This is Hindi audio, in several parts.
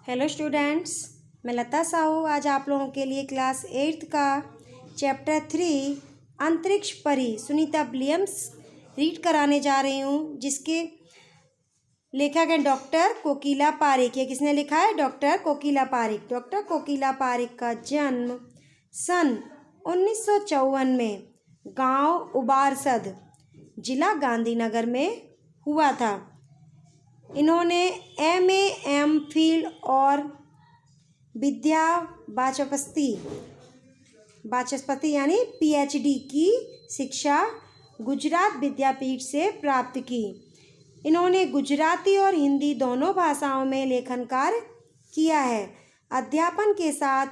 हेलो स्टूडेंट्स, मैं लता साहू आज आप लोगों के लिए क्लास 8th का चैप्टर 3 अंतरिक्ष परी सुनीता विलियम्स रीड कराने जा रही हूँ, जिसके लेखक हैं डॉक्टर कोकिला पारिक। ये किसने लिखा है? डॉक्टर कोकिला पारिक। डॉक्टर कोकिला पारिक का जन्म सन 1954 में गांव उबारसद, जिला गांधीनगर में हुआ था। इन्होंने MA, MPhil और विद्या वाचस्पति यानी PhD की शिक्षा गुजरात विद्यापीठ से प्राप्त की। इन्होंने गुजराती और हिंदी दोनों भाषाओं में लेखन कार्य किया है। अध्यापन के साथ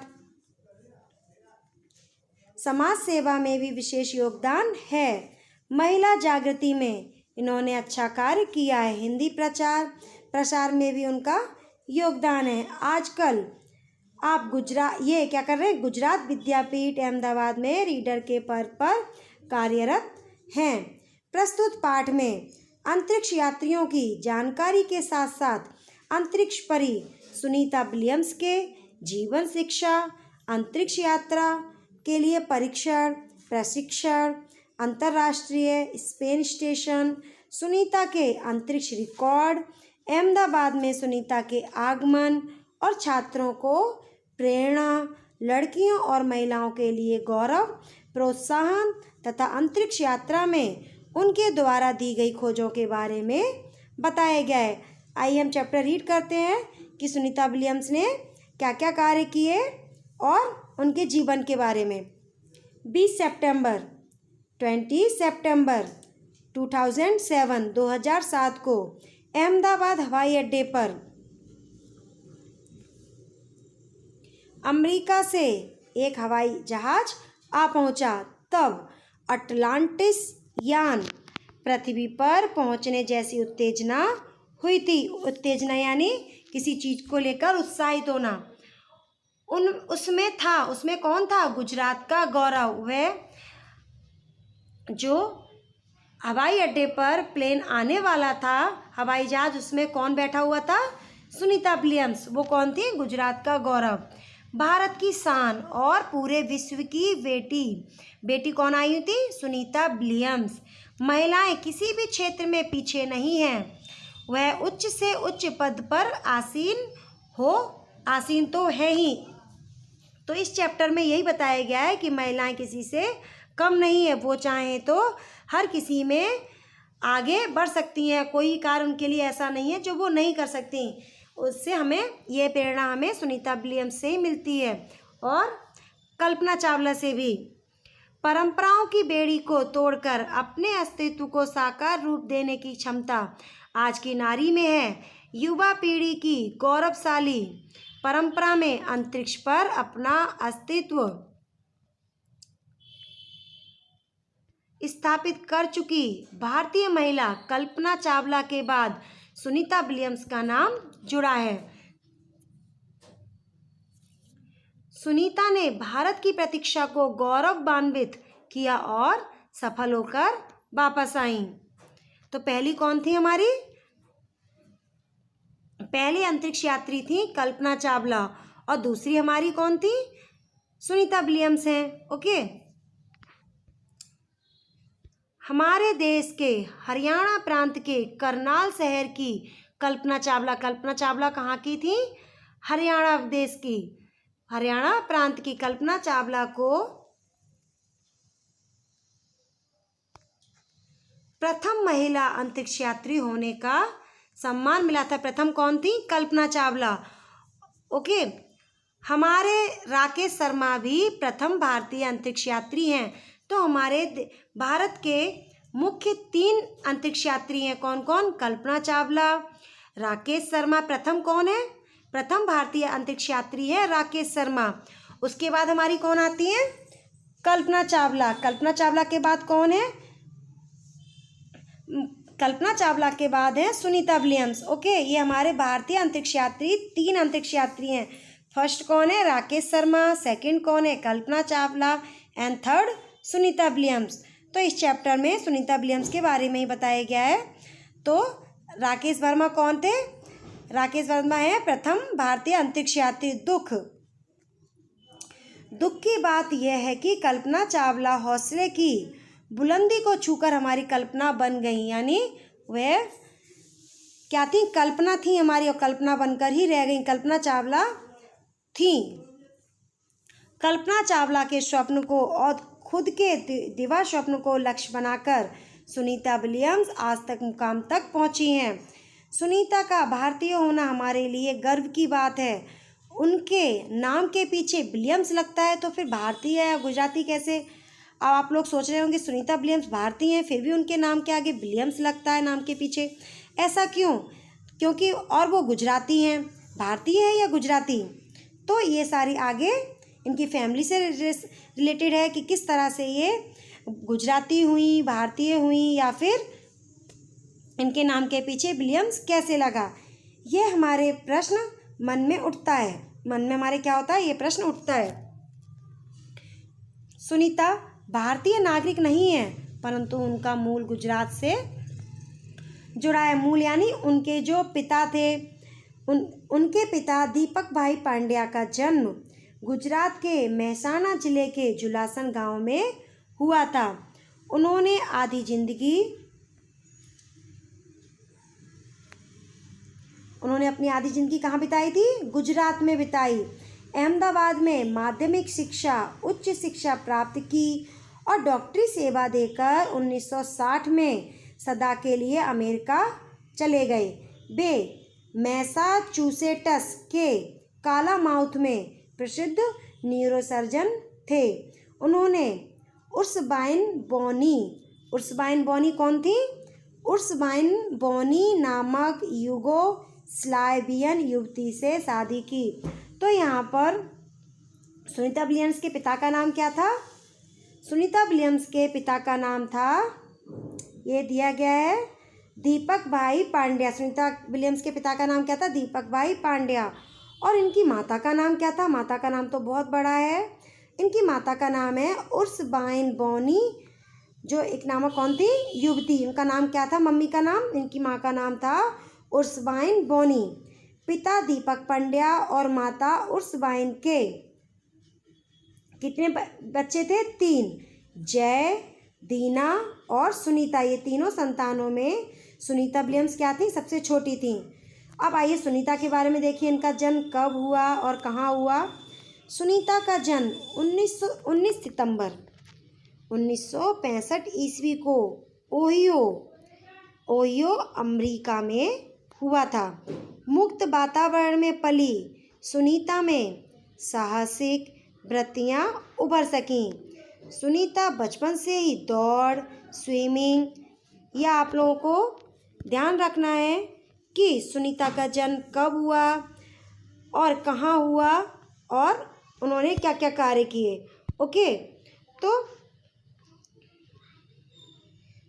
समाज सेवा में भी विशेष योगदान है। महिला जागृति में इन्होंने अच्छा कार्य किया है। हिंदी प्रसार में भी उनका योगदान है। आजकल आप गुजरात विद्यापीठ अहमदाबाद में रीडर के पद पर कार्यरत हैं। प्रस्तुत पाठ में अंतरिक्ष यात्रियों की जानकारी के साथ साथ अंतरिक्ष परी सुनीता विलियम्स के जीवन, शिक्षा, अंतरिक्ष यात्रा के लिए परीक्षण, प्रशिक्षण, अंतर्राष्ट्रीय स्पेस स्टेशन, सुनीता के अंतरिक्ष रिकॉर्ड, अहमदाबाद में सुनीता के आगमन और छात्रों को प्रेरणा, लड़कियों और महिलाओं के लिए गौरव, प्रोत्साहन तथा अंतरिक्ष यात्रा में उनके द्वारा दी गई खोजों के बारे में बताया गया है। आइए हम चैप्टर रीड करते हैं कि सुनीता विलियम्स ने क्या क्या कार्य किए और उनके जीवन के बारे में। 20 सितंबर 2007 को अहमदाबाद हवाई अड्डे पर अमेरिका से एक हवाई जहाज आ पहुंचा। तब अटलांटिस यान पृथ्वी पर पहुंचने जैसी उत्तेजना हुई थी। उत्तेजना यानी किसी चीज़ को लेकर उत्साहित होना। उसमें कौन था? गुजरात का गौरव। वह जो हवाई अड्डे पर प्लेन आने वाला था, हवाई जहाज, उसमें कौन बैठा हुआ था? सुनीता विलियम्स। वो कौन थी? गुजरात का गौरव, भारत की शान और पूरे विश्व की बेटी कौन आई थी? सुनीता विलियम्स। महिलाएं किसी भी क्षेत्र में पीछे नहीं हैं। वह उच्च से उच्च पद पर आसीन तो है ही। तो इस चैप्टर में यही बताया गया है कि महिलाएं किसी से कम नहीं है। वो चाहें तो हर किसी में आगे बढ़ सकती हैं। कोई कार्य उनके लिए ऐसा नहीं है जो वो नहीं कर सकती। उससे हमें ये प्रेरणा हमें सुनीता विलियम्स से ही मिलती है और कल्पना चावला से भी। परंपराओं की बेड़ी को तोड़कर अपने अस्तित्व को साकार रूप देने की क्षमता आज की नारी में है। युवा पीढ़ी की गौरवशाली परंपरा में अंतरिक्ष पर अपना अस्तित्व स्थापित कर चुकी भारतीय महिला कल्पना चावला के बाद सुनीता विलियम्स का नाम जुड़ा है। सुनीता ने भारत की प्रतीक्षा को गौरवान्वित किया और सफल होकर वापस आईं। तो पहली कौन थी हमारी? पहली अंतरिक्ष यात्री थी कल्पना चावला और दूसरी हमारी कौन थी? सुनीता विलियम्स हैं। ओके। हमारे देश के हरियाणा प्रांत के करनाल शहर की कल्पना चावला कहाँ की थी? हरियाणा देश की, हरियाणा प्रांत की कल्पना चावला को प्रथम महिला अंतरिक्ष यात्री होने का सम्मान मिला था। प्रथम कौन थी? कल्पना चावला। ओके। हमारे राकेश शर्मा भी प्रथम भारतीय अंतरिक्ष यात्री हैं। तो हमारे भारत के मुख्य 3 अंतरिक्ष यात्री हैं। कौन कौन? कल्पना चावला, राकेश शर्मा। प्रथम कौन है? प्रथम भारतीय अंतरिक्ष यात्री है राकेश शर्मा। उसके बाद हमारी कौन आती है? कल्पना चावला। कल्पना चावला के बाद कौन है? कल्पना चावला के बाद है सुनीता विलियम्स। ओके। ये हमारे भारतीय अंतरिक्ष यात्री 3 अंतरिक्ष यात्री हैं। फर्स्ट कौन है? राकेश शर्मा। सेकंड कौन है? Kalpana Chawla. And third Sunita Williams. तो इस चैप्टर में सुनीता विलियम्स के बारे में ही बताया गया है। तो राकेश वर्मा कौन थे? राकेश वर्मा है प्रथम भारतीय अंतरिक्ष यात्री। दुख की बात यह है कि कल्पना चावला हौसले की बुलंदी को छूकर हमारी कल्पना बन गई, यानी वह क्या थी, कल्पना थी हमारी और कल्पना बनकर ही रह गई, कल्पना चावला थी। कल्पना चावला के स्वप्न को और खुद के दिवा स्वप्न को लक्ष्य बनाकर सुनीता विलियम्स आज तक मुकाम तक पहुंची हैं। सुनीता का भारतीय होना हमारे लिए गर्व की बात है। उनके नाम के पीछे विलियम्स लगता है तो फिर भारतीय या गुजराती कैसे? अब आप लोग सोच रहे होंगे सुनीता विलियम्स भारतीय हैं फिर भी उनके नाम के आगे विलियम्स लगता है नाम के पीछे, ऐसा क्यों? क्योंकि और वो गुजराती हैं, भारतीय है या गुजराती? तो ये सारी आगे इनकी फैमिली से रिलेटेड है कि किस तरह से ये गुजराती हुई, भारतीय हुई, या फिर इनके नाम के पीछे विलियम्स कैसे लगा। ये हमारे प्रश्न मन में उठता है, मन में हमारे क्या होता है, ये प्रश्न उठता है। सुनीता भारतीय नागरिक नहीं है परंतु उनका मूल गुजरात से जुड़ा है। मूल यानी उनके जो पिता थे, उनके पिता दीपक भाई पांड्या का जन्म गुजरात के मेहसाणा जिले के जुलासन गांव में हुआ था। उन्होंने अपनी आधी जिंदगी कहाँ बिताई थी? गुजरात में बिताई। अहमदाबाद में माध्यमिक शिक्षा, उच्च शिक्षा प्राप्त की और डॉक्टरी सेवा देकर 1960 में सदा के लिए अमेरिका चले गए। वे मैसाचुसेट्स के कालामाउथ में प्रसिद्ध न्यूरोसर्जन थे। उन्होंने उर्सबाइन बॉनी कौन थी? उर्सबाइन बॉनी नामक युगोस्लावियन युवती से शादी की। तो यहाँ पर सुनीता विलियम्स के पिता का नाम क्या था? सुनीता विलियम्स के पिता का नाम था, ये दिया गया है, दीपक भाई पांड्या। सुनीता विलियम्स के पिता का नाम क्या था? दीपक भाई पांड्या। और इनकी माता का नाम क्या था? माता का नाम तो बहुत बड़ा है। इनकी माता का नाम है उर्सबाइन बॉनी, जो एक नामक कौन थी? युवती। उनका नाम क्या था? मम्मी का नाम, इनकी माँ का नाम था उर्सबाइन बॉनी। पिता दीपक पांड्या और माता उर्सबाइन के कितने बच्चे थे? 3, जय, दीना और सुनीता। ये तीनों संतानों में सुनीता विलियम्स क्या थी? सबसे छोटी थी। अब आइए सुनीता के बारे में देखिए, इनका जन्म कब हुआ और कहाँ हुआ। सुनीता का जन्म 19 सितंबर 1965 ईस्वी को ओहियो अमेरिका में हुआ था। मुक्त वातावरण में पली सुनीता में साहसिक वृत्तियाँ उभर सकीं। सुनीता बचपन से ही दौड़, स्विमिंग, या आप लोगों को ध्यान रखना है कि सुनीता का जन्म कब हुआ और कहाँ हुआ और उन्होंने क्या क्या कार्य किए। ओके, तो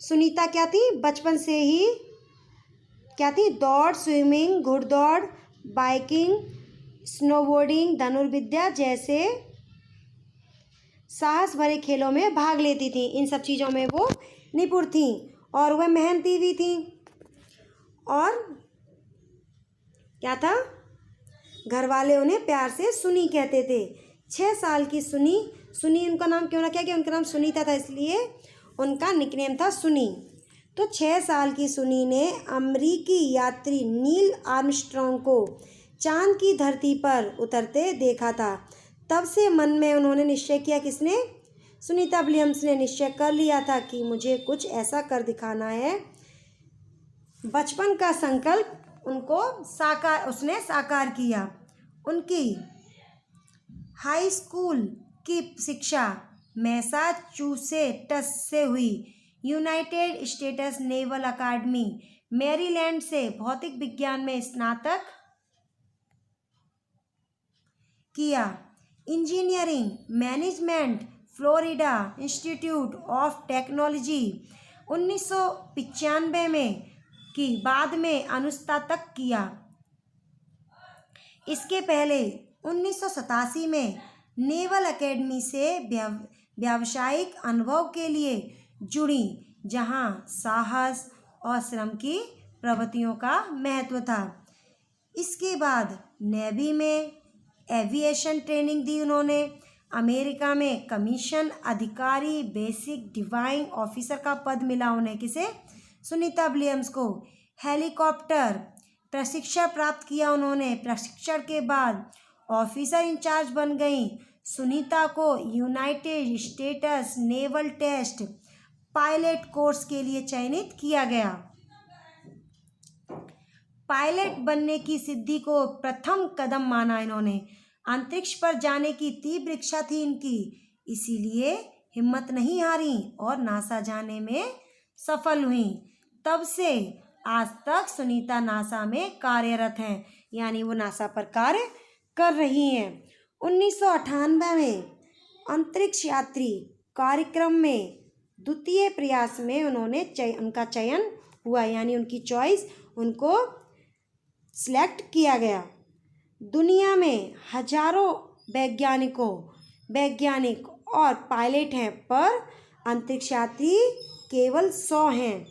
सुनीता क्या थी? बचपन से ही क्या थी? दौड़, स्विमिंग, घुड़दौड़, बाइकिंग, स्नोबोर्डिंग, धनुर्विद्या जैसे साहस भरे खेलों में भाग लेती थी। इन सब चीज़ों में वो निपुण थी और वह मेहनती भी थी। और क्या था? घर वाले उन्हें प्यार से सुनी कहते थे। 6 साल की सुनी उनका नाम क्यों रखा गया? उनका नाम सुनीता था इसलिए उनका निकनेम था सुनी। तो 6 साल की सुनी ने अमेरिकी यात्री नील आर्मस्ट्रॉन्ग को चांद की धरती पर उतरते देखा था। तब से मन में उन्होंने निश्चय किया, किसने? सुनीता विलियम्स ने निश्चय कर लिया था कि मुझे कुछ ऐसा कर दिखाना है। बचपन का संकल्प उसने साकार किया। उनकी हाई स्कूल की शिक्षा मैसाचुसेट्स से हुई। यूनाइटेड स्टेट्स नेवल अकादमी मैरीलैंड से भौतिक विज्ञान में स्नातक किया। Engineering management Florida institute of technology 1995 में की, बाद में अनुस्नातक किया। इसके पहले 1987 में नेवल एकेडमी से व्यावसायिक अनुभव के लिए जुड़ी, जहां साहस और श्रम की प्रवृत्तियों का महत्व था। इसके बाद नेवी में एविएशन ट्रेनिंग दी उन्होंने। अमेरिका में कमीशन अधिकारी बेसिक डिवाइंग ऑफिसर का पद मिला उन्हें। किसे? सुनीता विलियम्स को। हेलीकॉप्टर प्रशिक्षण प्राप्त किया उन्होंने। प्रशिक्षण के बाद ऑफिसर इंचार्ज बन गई। सुनीता को United States naval test pilot course के लिए चयनित किया गया। पायलट बनने की सिद्धि को प्रथम कदम माना इन्होंने। अंतरिक्ष पर जाने की तीव्र इच्छा थी इनकी, इसीलिए हिम्मत नहीं हारी और नासा जाने में सफल हुई। तब से आज तक सुनीता नासा में कार्यरत हैं, यानी वो नासा पर कार्य कर रही हैं। 1998 में अंतरिक्ष यात्री कार्यक्रम में द्वितीय प्रयास में उनका चयन हुआ, यानी उनकी चॉइस, उनको सिलेक्ट किया गया। दुनिया में हजारों वैज्ञानिक और पायलट हैं, पर अंतरिक्ष यात्री केवल 100 हैं।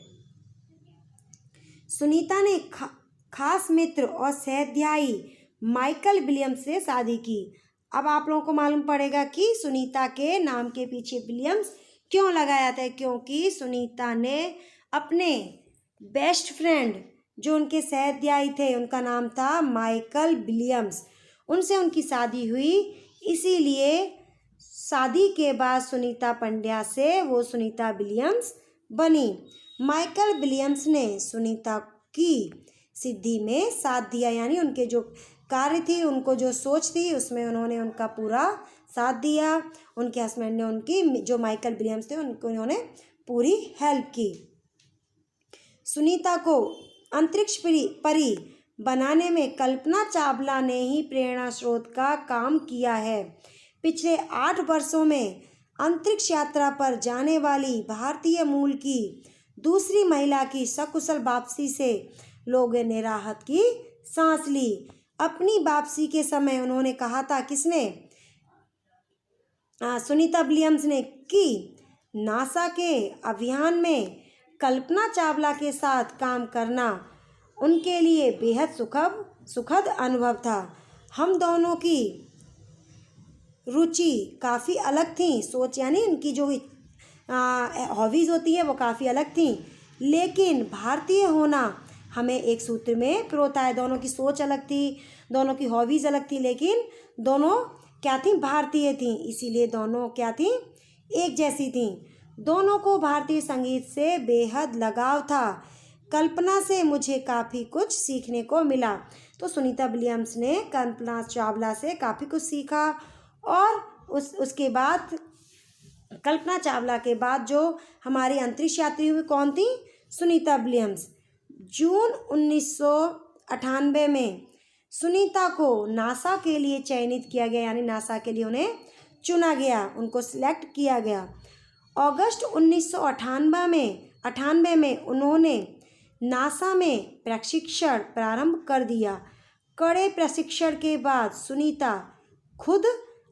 सुनीता ने खास मित्र और सहध्यायी माइकल विलियम्स से शादी की। अब आप लोगों को मालूम पड़ेगा कि सुनीता के नाम के पीछे विलियम्स क्यों लगाया था। क्योंकि सुनीता ने अपने बेस्ट फ्रेंड जो उनके सहध्यायी थे, उनका नाम था माइकल विलियम्स, उनसे उनकी शादी हुई। इसीलिए शादी के बाद सुनीता पंड्या से वो सुनीता विलियम्स बनी। माइकल विलियम्स ने सुनीता की सिद्धि में साथ दिया, यानी उनके जो कार्य थी, उनको जो सोच थी, उसमें उन्होंने उनका पूरा साथ दिया। उनके हस्बैंड ने उनकी, जो माइकल विलियम्स थे, उन्होंने पूरी हेल्प की। सुनीता को अंतरिक्ष परी बनाने में कल्पना चावला ने ही प्रेरणा स्रोत का काम किया है। पिछले 8 वर्षों में अंतरिक्ष यात्रा पर जाने वाली भारतीय मूल की दूसरी महिला की सकुशल वापसी से लोगों ने राहत की सांस ली। अपनी वापसी के समय उन्होंने कहा था, किसने? सुनीता विलियम्स ने, कि नासा के अभियान में कल्पना चावला के साथ काम करना उनके लिए बेहद सुखद अनुभव था। हम दोनों की रुचि काफ़ी अलग थी, सोच, यानी उनकी जो हॉबीज़ होती है वो काफ़ी अलग थी, लेकिन भारतीय होना हमें एक सूत्र में पिरोता है। दोनों की सोच अलग थी, दोनों की हॉबीज़ अलग थी, लेकिन दोनों क्या थी? भारतीय थी। इसीलिए दोनों क्या थी? एक जैसी थी। दोनों को भारतीय संगीत से बेहद लगाव था। कल्पना से मुझे काफ़ी कुछ सीखने को मिला। तो सुनीता विलियम्स ने कल्पना चावला से काफ़ी कुछ सीखा। और उसके बाद कल्पना चावला के बाद जो हमारी अंतरिक्ष यात्री हुई, कौन थी? सुनीता विलियम्स। जून 1998 में सुनीता को नासा के लिए चयनित किया गया, यानी नासा के लिए उन्हें चुना गया, उनको सिलेक्ट किया गया। अगस्त 1998 में उन्होंने नासा में प्रशिक्षण प्रारंभ कर दिया। कड़े प्रशिक्षण के बाद सुनीता खुद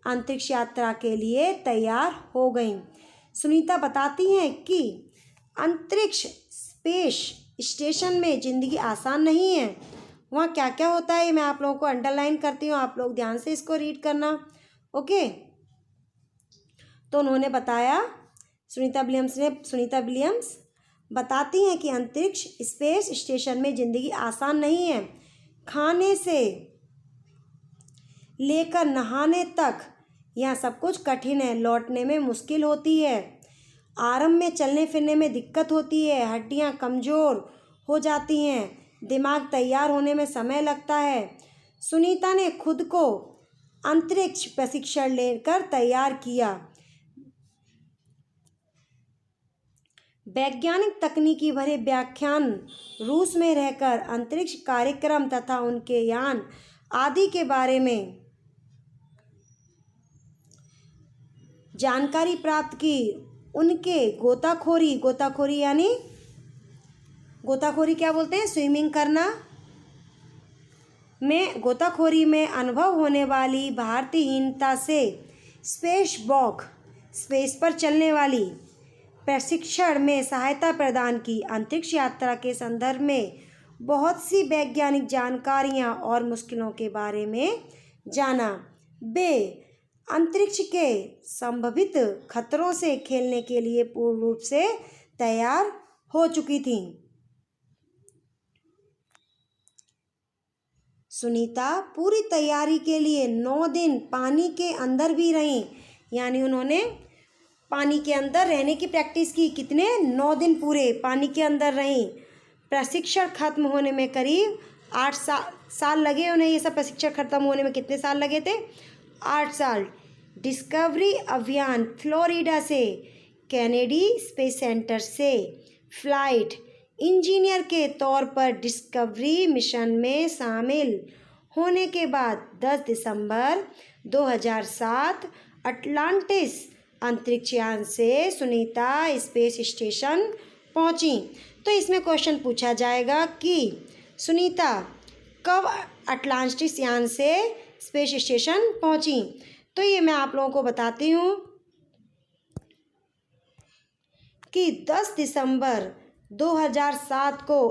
अंतरिक्ष यात्रा के लिए तैयार हो गईं। सुनीता बताती हैं कि अंतरिक्ष स्पेस स्टेशन में ज़िंदगी आसान नहीं है। वहाँ क्या क्या होता है मैं आप लोगों को अंडरलाइन करती हूँ, आप लोग ध्यान से इसको रीड करना। ओके, तो उन्होंने बताया, सुनीता विलियम्स बताती हैं कि अंतरिक्ष स्पेस स्टेशन में ज़िंदगी आसान नहीं है। खाने से लेकर नहाने तक यहाँ सब कुछ कठिन है। लौटने में मुश्किल होती है। आरंभ में चलने फिरने में दिक्कत होती है। हड्डियाँ कमज़ोर हो जाती हैं। दिमाग तैयार होने में समय लगता है। सुनीता ने खुद को अंतरिक्ष प्रशिक्षण लेकर तैयार किया। वैज्ञानिक तकनीकी भरे व्याख्यान, रूस में रहकर अंतरिक्ष कार्यक्रम तथा उनके यान आदि के बारे में जानकारी प्राप्त की। उनके गोताखोरी यानी गोताखोरी क्या बोलते हैं? स्विमिंग करना में, गोताखोरी में अनुभव होने वाली भारतीयहीनता से स्पेस पर चलने वाली प्रशिक्षण में सहायता प्रदान की। अंतरिक्ष यात्रा के संदर्भ में बहुत सी वैज्ञानिक जानकारियाँ और मुश्किलों के बारे में जाना। वे अंतरिक्ष के संभावित खतरों से खेलने के लिए पूर्ण रूप से तैयार हो चुकी थीं। सुनीता पूरी तैयारी के लिए 9 दिन पानी के अंदर भी रहीं, यानी उन्होंने पानी के अंदर रहने की प्रैक्टिस की। कितने? 9 दिन पूरे पानी के अंदर रहीं। प्रशिक्षण खत्म होने में करीब 8 साल लगे उन्हें। ये सब प्रशिक्षण खत्म होने में कितने साल लगे थे? 8 साल। डिस्कवरी अभियान फ्लोरिडा से कैनेडी स्पेस सेंटर से फ्लाइट इंजीनियर के तौर पर डिस्कवरी मिशन में शामिल होने के बाद 10 दिसंबर 2007 अटलांटिस अंतरिक्ष यान से सुनीता स्पेस स्टेशन पहुंची। तो इसमें क्वेश्चन पूछा जाएगा कि सुनीता कब अटलांटिस यान से स्पेस स्टेशन पहुंची। तो ये मैं आप लोगों को बताती हूँ कि 10 दिसंबर 2007 को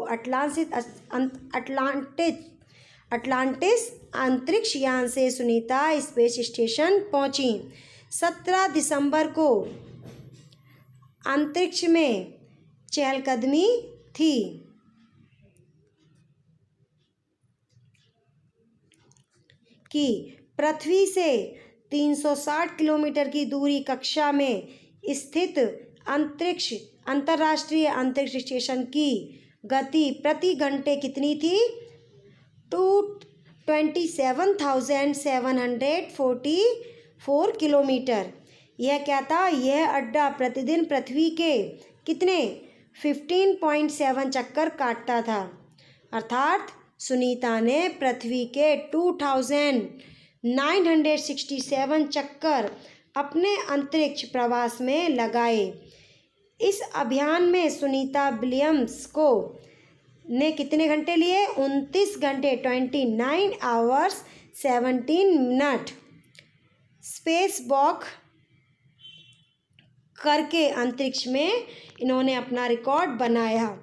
अटलांटिस अंतरिक्ष यान से सुनीता स्पेस स्टेशन पहुंची। 17 दिसंबर को अंतरिक्ष में चहलकदमी थी। कि पृथ्वी से 360 किलोमीटर की दूरी कक्षा में स्थित अंतर्राष्ट्रीय अंतरिक्ष स्टेशन की गति प्रति घंटे कितनी थी? 27,744 किलोमीटर। यह क्या था? यह अड्डा प्रतिदिन पृथ्वी के कितने 15.7 चक्कर काटता था। अर्थात सुनीता ने पृथ्वी के 2967 चक्कर अपने अंतरिक्ष प्रवास में लगाए। इस अभियान में सुनीता विलियम्स को ने कितने घंटे लिए? 29 घंटे 29 आवर्स 17 मिनट स्पेस वॉक करके अंतरिक्ष में इन्होंने अपना रिकॉर्ड बनाया।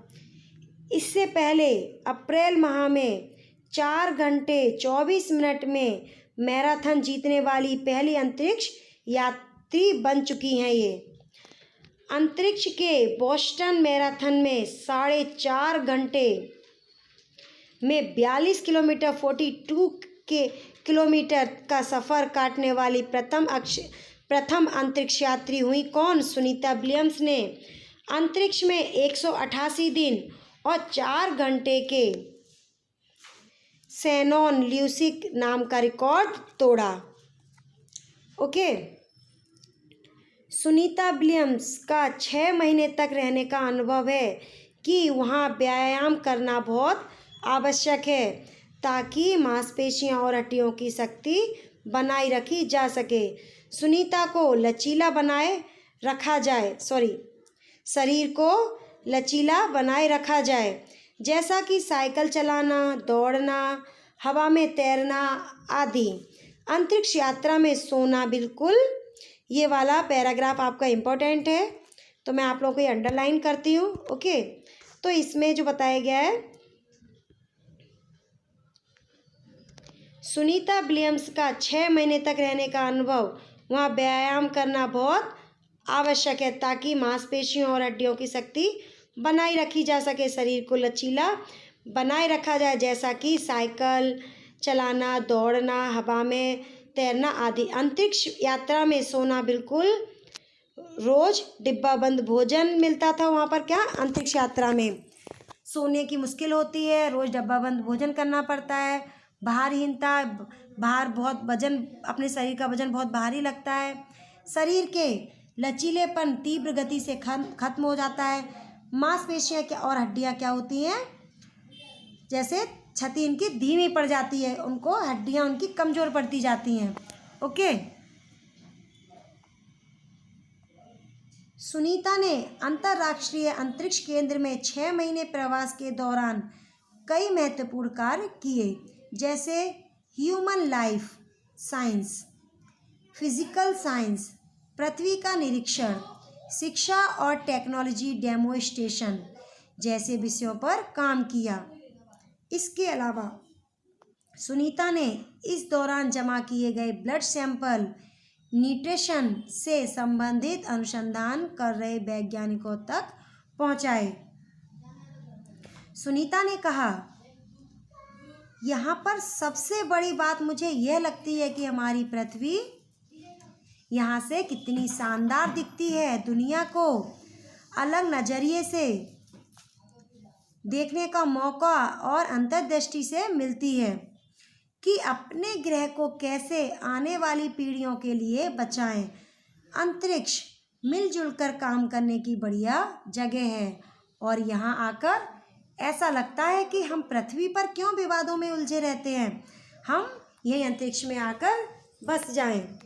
इससे पहले अप्रैल माह में 4 घंटे 24 मिनट में मैराथन जीतने वाली पहली अंतरिक्ष यात्री बन चुकी हैं। ये अंतरिक्ष के बोस्टन मैराथन में 4.5 घंटे में 42 किलोमीटर 42 किलोमीटर का सफ़र काटने वाली प्रथम अंतरिक्ष यात्री हुई। कौन? सुनीता विलियम्स ने अंतरिक्ष में 188 दिन और 4 घंटे के शैनॉन ल्यूसिक नाम का रिकॉर्ड तोड़ा। ओके। सुनीता विलियम्स का 6 महीने तक रहने का अनुभव है कि वहाँ व्यायाम करना बहुत आवश्यक है ताकि मांसपेशियाँ और हड्डियों की शक्ति बनाए रखी जा सके। सुनीता को लचीला बनाए रखा जाए शरीर को लचीला बनाए रखा जाए, जैसा कि साइकिल चलाना, दौड़ना, हवा में तैरना आदि। अंतरिक्ष यात्रा में सोना बिल्कुल, ये वाला पैराग्राफ आपका इम्पोर्टेंट है तो मैं आप लोगों को ये अंडरलाइन करती हूँ। ओके। तो इसमें जो बताया गया है, सुनीता विलियम्स का 6 महीने तक रहने का अनुभव, वहाँ व्यायाम करना बहुत आवश्यक है ताकि मांसपेशियों और हड्डियों की शक्ति बनाए रखी जा सके, शरीर को लचीला बनाए रखा जाए, जैसा कि साइकिल चलाना, दौड़ना, हवा में तैरना आदि। अंतरिक्ष यात्रा में सोना बिल्कुल, रोज़ डिब्बाबंद भोजन मिलता था वहाँ पर। क्या? अंतरिक्ष यात्रा में सोने की मुश्किल होती है, रोज़ डब्बाबंद भोजन करना पड़ता है। भारहीनता, भार बहुत, वजन, अपने शरीर का वजन बहुत भारी लगता है। शरीर के लचीलेपन तीव्र गति से खत्म हो जाता है। मांसपेशियाँ क्या और हड्डियाँ क्या होती हैं? जैसे छती इनकी धीमी पड़ जाती है, उनको हड्डियाँ उनकी कमज़ोर पड़ती जाती हैं। ओके। सुनीता ने अंतर्राष्ट्रीय अंतरिक्ष केंद्र में 6 महीने प्रवास के दौरान कई महत्वपूर्ण कार्य किए, जैसे human life science, physical science, पृथ्वी का निरीक्षण, शिक्षा और टेक्नोलॉजी डेमोस्ट्रेशन जैसे विषयों पर काम किया। इसके अलावा सुनीता ने इस दौरान जमा किए गए ब्लड सैंपल न्यूट्रिशन से संबंधित अनुसंधान कर रहे वैज्ञानिकों तक पहुंचाए। सुनीता ने कहा, यहाँ पर सबसे बड़ी बात मुझे यह लगती है कि हमारी पृथ्वी यहाँ से कितनी शानदार दिखती है। दुनिया को अलग नज़रिए से देखने का मौका और अंतर्दृष्टि से मिलती है कि अपने ग्रह को कैसे आने वाली पीढ़ियों के लिए बचाएं। अंतरिक्ष मिलजुल कर काम करने की बढ़िया जगह है और यहाँ आकर ऐसा लगता है कि हम पृथ्वी पर क्यों विवादों में उलझे रहते हैं, हम यही अंतरिक्ष में आकर बस जाएं।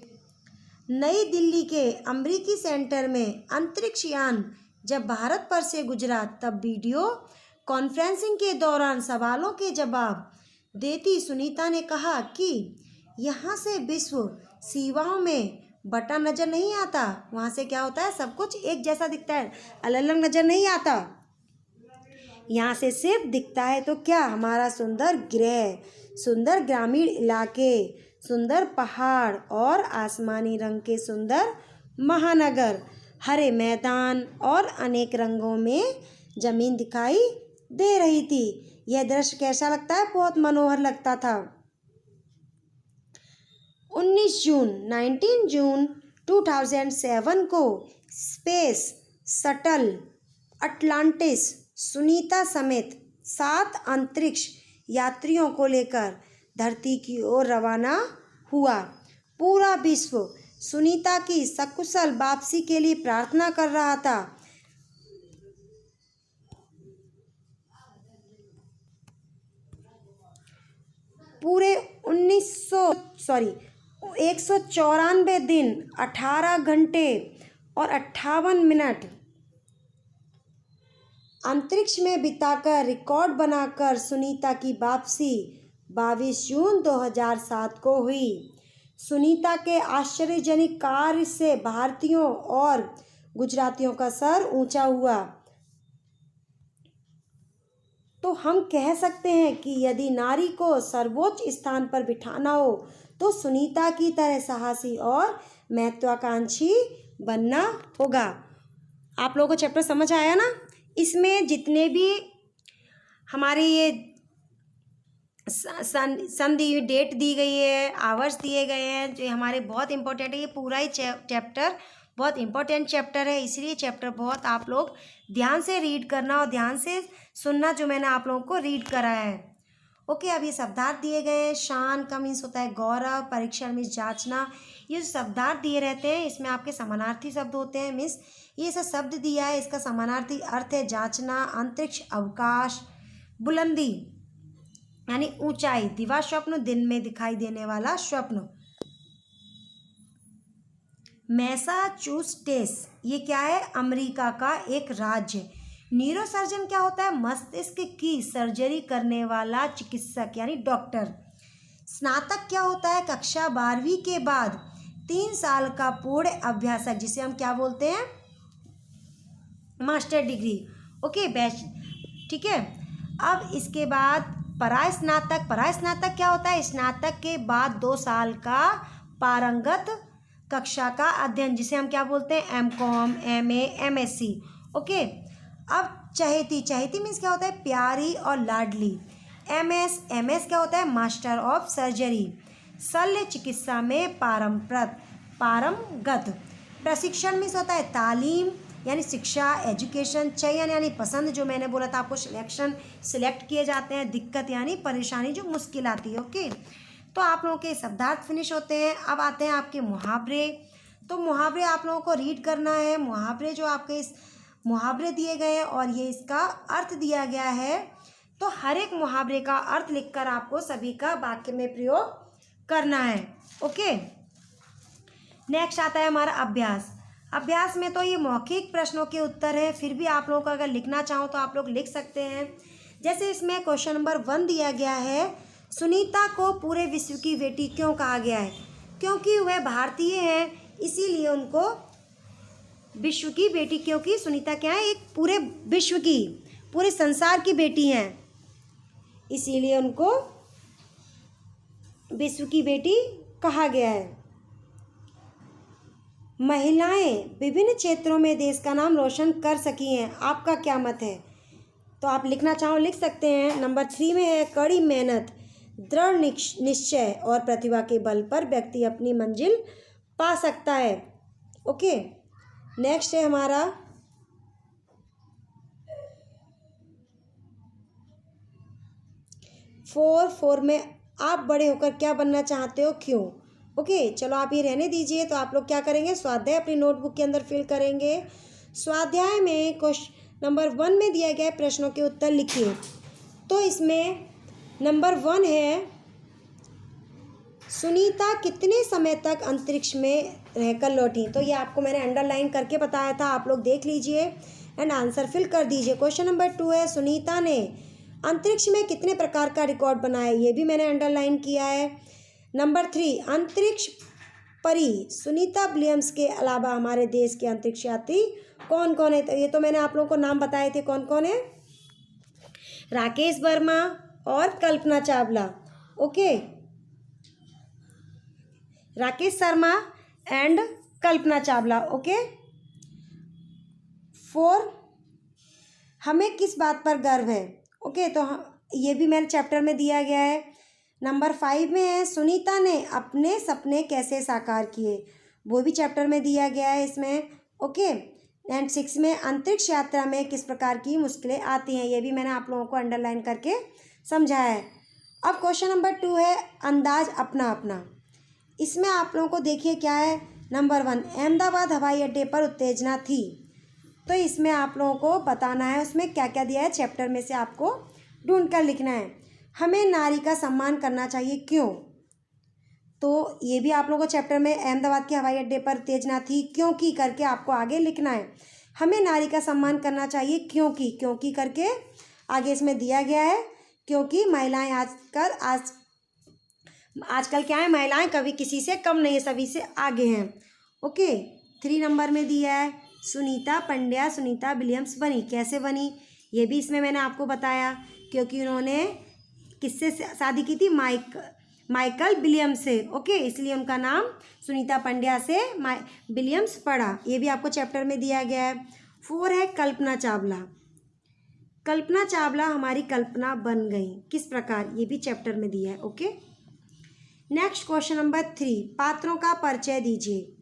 नई दिल्ली के अमरीकी सेंटर में अंतरिक्ष यान जब भारत पर से गुजरा तब वीडियो कॉन्फ्रेंसिंग के दौरान सवालों के जवाब देती सुनीता ने कहा कि यहाँ से विश्व सीमाओं में बटा नज़र नहीं आता। वहाँ से क्या होता है, सब कुछ एक जैसा दिखता है, अलग अलग नज़र नहीं आता। यहाँ से सिर्फ दिखता है तो क्या, हमारा सुंदर ग्रह, सुंदर ग्रामीण इलाके, सुंदर पहाड़ और आसमानी रंग के सुंदर महानगर, हरे मैदान और अनेक रंगों में ज़मीन दिखाई दे रही थी। यह दृश्य कैसा लगता है, बहुत मनोहर लगता था। 19 जून 2007 को स्पेस शटल अटलांटिस सुनीता समेत 7 अंतरिक्ष यात्रियों को लेकर धरती की ओर रवाना हुआ। पूरा विश्व सुनीता की सकुशल वापसी के लिए प्रार्थना कर रहा था। पूरे 194 दिन 18 घंटे और 58 मिनट अंतरिक्ष में बिताकर रिकॉर्ड बनाकर सुनीता की वापसी 22 जून 2007 को हुई। सुनीता के आश्चर्यजनक कार्य से भारतीयों और गुजरातियों का सर ऊंचा हुआ। तो हम कह सकते हैं कि यदि नारी को सर्वोच्च स्थान पर बिठाना हो तो सुनीता की तरह साहसी और महत्वाकांक्षी बनना होगा। आप लोगों को चैप्टर समझ आया ना? इसमें जितने भी हमारे ये सन दी डेट दी गई है, आवर्स दिए गए हैं, जो हमारे बहुत इंपॉर्टेंट है। ये पूरा ही चैप्टर बहुत इंपॉर्टेंट चैप्टर है, इसलिए चैप्टर बहुत आप लोग ध्यान से रीड करना और ध्यान से सुनना जो मैंने आप लोगों को रीड कराया है। ओके, अब ये शब्दार्थ दिए गए हैं। शान का मीन्स होता है गौरव, परीक्षण मीन्स जांचना। ये शब्दार्थ दिए रहते हैं, इसमें आपके समानार्थी शब्द होते हैं। मीन्स ये सब शब्द दिया है, इसका समानार्थी अर्थ है जांचना, अंतरिक्ष, अवकाश, बुलंदी यानी ऊंचाई, दिवा स्वप्न, दिन में दिखाई देने वाला स्वप्न। मैसाचुसेट्स ये क्या है, अमेरिका का एक राज्य। न्यूरोसर्जन क्या होता है, मस्तिष्क की सर्जरी करने वाला चिकित्सक यानी डॉक्टर। स्नातक क्या होता है, कक्षा 12वीं के बाद 3 साल का पूर्ण अभ्यासक, जिसे हम क्या बोलते हैं, मास्टर डिग्री। ओके, बैच, ठीक है। अब इसके बाद परास्नातक। परास्नातक क्या होता है, स्नातक के बाद 2 साल का पारंगत कक्षा का अध्ययन, जिसे हम क्या बोलते हैं, MCOM, MA, MSc। ओके, अब चहेती। चहेती मीन्स क्या होता है, प्यारी और लाडली। MS क्या होता है, मास्टर ऑफ सर्जरी। शल्य चिकित्सा में पारंगत। प्रशिक्षण मीन्स होता है तालीम यानी शिक्षा, एजुकेशन। चयन यानी पसंद, जो मैंने बोला था आपको, सिलेक्ट किए जाते हैं। दिक्कत यानी परेशानी, जो मुश्किल आती है। ओके, तो आप लोगों के शब्दार्थ फिनिश होते हैं। अब आते हैं आपके मुहावरे। तो मुहावरे आप लोगों को रीड करना है। मुहावरे जो आपके इस मुहावरे दिए गए हैं और ये इसका अर्थ दिया गया है, तो हर एक मुहावरे का अर्थ लिखकर आपको सभी का वाक्य में प्रयोग करना है। ओके, नेक्स्ट आता है हमारा अभ्यास। अभ्यास में तो ये मौखिक प्रश्नों के उत्तर हैं, फिर भी आप लोगों को अगर लिखना चाहो तो आप लोग लिख सकते हैं। जैसे इसमें क्वेश्चन नंबर 1 दिया गया है, सुनीता को पूरे विश्व की बेटी क्यों कहा गया है? क्योंकि वह भारतीय हैं, इसीलिए उनको विश्व की बेटी, क्योंकि सुनीता क्या है, एक पूरे विश्व की, पूरे संसार की बेटी हैं। इसीलिए उनको विश्व की बेटी कहा गया है। महिलाएं विभिन्न क्षेत्रों में देश का नाम रोशन कर सकी हैं, आपका क्या मत है? तो आप लिखना चाहो लिख सकते हैं। नंबर 3 में है कड़ी मेहनत, दृढ़ निश्चय और प्रतिभा के बल पर व्यक्ति अपनी मंजिल पा सकता है। ओके, नेक्स्ट है हमारा 4 में आप बड़े होकर क्या बनना चाहते हो, क्यों? ओके, चलो आप ये रहने दीजिए। तो आप लोग क्या करेंगे, स्वाध्याय अपनी नोटबुक के अंदर फिल करेंगे। स्वाध्याय में क्वेश्चन नंबर 1 में दिया गया है, प्रश्नों के उत्तर लिखिए। तो इसमें नंबर 1 है, सुनीता कितने समय तक अंतरिक्ष में रहकर लौटी? तो ये आपको मैंने अंडरलाइन करके बताया था, आप लोग देख लीजिए एंड आंसर फिल कर दीजिए। क्वेश्चन नंबर 2 है, सुनीता ने अंतरिक्ष में कितने प्रकार का रिकॉर्ड बनाया? ये भी मैंने अंडरलाइन किया है। नंबर 3, अंतरिक्ष परी सुनीता विलियम्स के अलावा हमारे देश के अंतरिक्ष यात्री कौन कौन है? तो ये तो मैंने आप लोगों को नाम बताए थे, कौन कौन है? राकेश वर्मा और Kalpana Chawla. Okay, Rakesh Sharma and Kalpana Chawla. Okay, 4, हमें किस बात पर गर्व है? ओके, तो ये भी मैंने चैप्टर में दिया गया है। नंबर 5 में है, सुनीता ने अपने सपने कैसे साकार किए? वो भी चैप्टर में दिया गया है इसमें। ओके, एंड 6 में, अंतरिक्ष यात्रा में किस प्रकार की मुश्किलें आती हैं? ये भी मैंने आप लोगों को अंडरलाइन करके समझाया है। अब क्वेश्चन नंबर 2 है, अंदाज अपना अपना। इसमें आप लोगों को देखिए क्या है। नंबर 1, अहमदाबाद हवाई अड्डे पर उत्तेजना थी। तो इसमें आप लोगों को बताना है उसमें क्या क्या दिया है, चैप्टर में से आपको ढूंढ कर लिखना है। हमें नारी का सम्मान करना चाहिए, क्यों? तो ये भी आप लोगों को चैप्टर में अहमदाबाद के हवाई अड्डे पर उत्तेजना थी क्योंकि करके आपको आगे लिखना है। हमें नारी का सम्मान करना चाहिए क्योंकि करके आगे इसमें दिया गया है, क्योंकि महिलाएं आजकल क्या है, महिलाएं कभी किसी से कम नहीं है, सभी से आगे हैं। ओके, 3 नंबर में दिया है, सुनीता पंड्या सुनीता विलियम्स बनी, कैसे बनी? ये भी इसमें मैंने आपको बताया, क्योंकि उन्होंने किससे शादी की थी, माइकल विलियम्स से। ओके, इसलिए उनका नाम सुनीता पंड्या से विलियम्स पड़ा। ये भी आपको चैप्टर में दिया गया है। 4 है, कल्पना चावला। कल्पना चावला हमारी कल्पना बन गई, किस प्रकार? ये भी चैप्टर में दिया है। ओके, नेक्स्ट क्वेश्चन नंबर 3, पात्रों का परिचय दीजिए।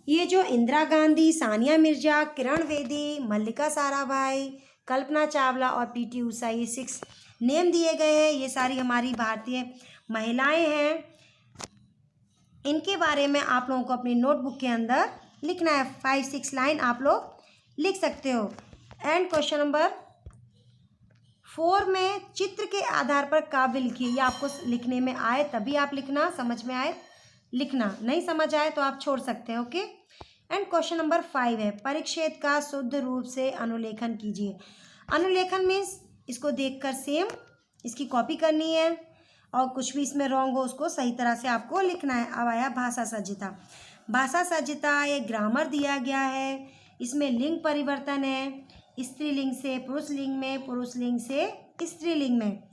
ये जो इंदिरा गांधी, सानिया मिर्जा, किरण बेदी, मल्लिका साराभाई, कल्पना चावला और पीटी उषा, ये 6 नेम दिए गए हैं, ये सारी हमारी भारतीय महिलाएं हैं। इनके बारे में आप लोगों को अपनी नोटबुक के अंदर लिखना है। 5-6 लाइन आप लोग लिख सकते हो। एंड क्वेश्चन नंबर 4 में, चित्र के आधार पर काव्य लिखिए। ये आपको लिखने में आए तभी आप लिखना, समझ में आए लिखना, नहीं समझ आए तो आप छोड़ सकते हैं। ओके, एंड क्वेश्चन नंबर 5 है, परिच्छेद का शुद्ध रूप से अनुलेखन कीजिए। अनुलेखन मीन्स इसको देखकर सेम इसकी कॉपी करनी है और कुछ भी इसमें रॉन्ग हो उसको सही तरह से आपको लिखना है। अब आया भाषा सज्जता। भाषा सज्जता ये ग्रामर दिया गया है, इसमें लिंग परिवर्तन है, स्त्रीलिंग से पुरुष लिंग में, पुरुष लिंग से स्त्रीलिंग में।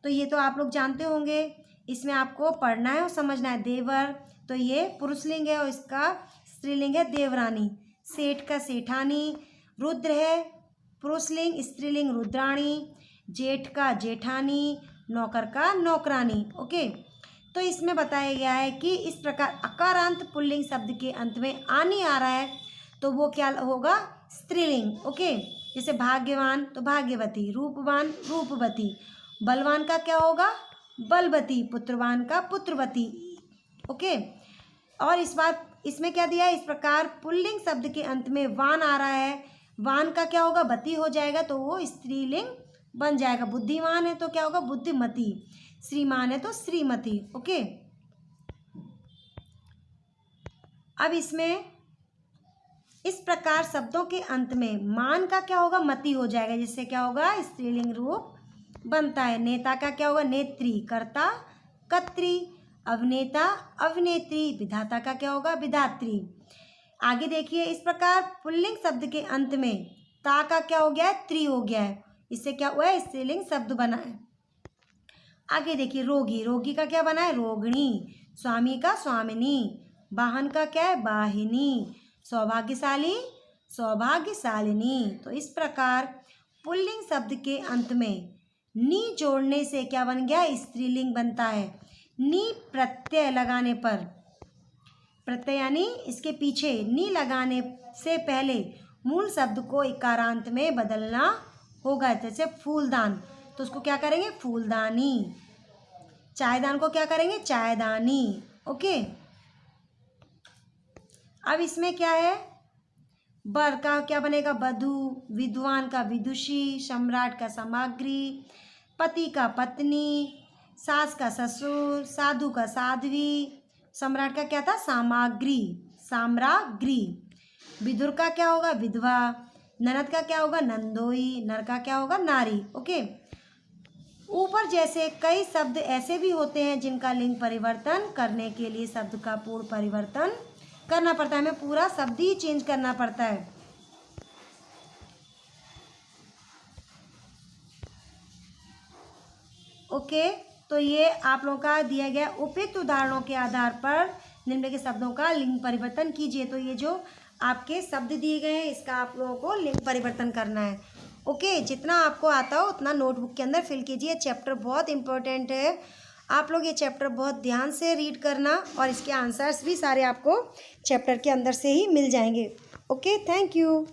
तो ये तो आप लोग जानते होंगे, इसमें आपको पढ़ना है और समझना है। देवर, तो ये पुरुष लिंग है और इसका स्त्रीलिंग है देवरानी। सेठ का सेठानी, रुद्र है पुरुष लिंग, स्त्रीलिंग रुद्राणी, जेठ का जेठानी, नौकर का नौकरानी। ओके, तो इसमें बताया गया है कि इस प्रकार अकारांत पुल्लिंग शब्द के अंत में आनी आ रहा है तो वो क्या होगा, स्त्रीलिंग। ओके, जैसे भाग्यवान तो भाग्यवती, रूपवान रूपवती, बलवान का क्या होगा, बलवती, पुत्रवान का पुत्रवती। ओके, और इस बार इसमें क्या दिया है, इस प्रकार पुल्लिंग शब्द के अंत में वान आ रहा है, वान का क्या होगा, बती हो जाएगा तो वो स्त्रीलिंग बन जाएगा। बुद्धिमान है तो क्या होगा, बुद्धिमती, श्रीमान है तो श्रीमती। ओके, अब इसमें इस प्रकार शब्दों के अंत में मान का क्या होगा, मति हो जाएगा, जिससे क्या होगा, स्त्रीलिंग रूप बनता है। नेता का क्या होगा, नेत्री, कर्ता कत्री, अभिनेता अभिनेत्री, विधाता का क्या होगा, विधात्री। आगे देखिए, इस प्रकार पुल्लिंग शब्द के अंत में ता का क्या हो गया है, त्री हो गया है, इससे क्या हुआ है, स्त्रीलिंग शब्द बना है। आगे देखिए रोगी, रोगी का क्या बना है रोगिणी, स्वामी का स्वामिनी, वाहन का क्या है वाहिनी, सौभाग्यशाली सौभाग्यशालिनी। तो इस प्रकार पुल्लिंग शब्द के अंत में नी जोड़ने से क्या बन गया स्त्रीलिंग बनता है। नी प्रत्यय लगाने पर, प्रत्यय यानी इसके पीछे नी लगाने से पहले मूल शब्द को इकारांत में बदलना होगा। जैसे फूलदान तो उसको क्या करेंगे फूलदानी, चायदान को क्या करेंगे चायदानी। ओके, अब इसमें क्या है बर का क्या बनेगा वधु, विद्वान का विदुषी, सम्राट का सामग्री, पति का पत्नी, सास का ससुर, साधु का साध्वी, सम्राट का क्या था सामग्री साम्राग्री, विदुर का क्या होगा विधवा, ननद का क्या होगा नंदोई, नर का क्या होगा नारी। ओके, ऊपर जैसे कई शब्द ऐसे भी होते हैं जिनका लिंग परिवर्तन करने के लिए शब्द का पूर्ण परिवर्तन करना पड़ता है, हमें पूरा शब्द ही चेंज करना पड़ता है। ओके, तो ये आप लोगों का दिया गया उपयुक्त उदाहरणों के आधार पर निम्नलिखित शब्दों का लिंग परिवर्तन कीजिए। तो ये जो आपके शब्द दिए गए हैं इसका आप लोगों को लिंग परिवर्तन करना है। ओके, जितना आपको आता हो उतना नोटबुक के अंदर फिल कीजिए। चैप्टर बहुत इंपॉर्टेंट है, आप लोग ये चैप्टर बहुत ध्यान से रीड करना और इसके आंसर्स भी सारे आपको चैप्टर के अंदर से ही मिल जाएंगे। Okay, thank you.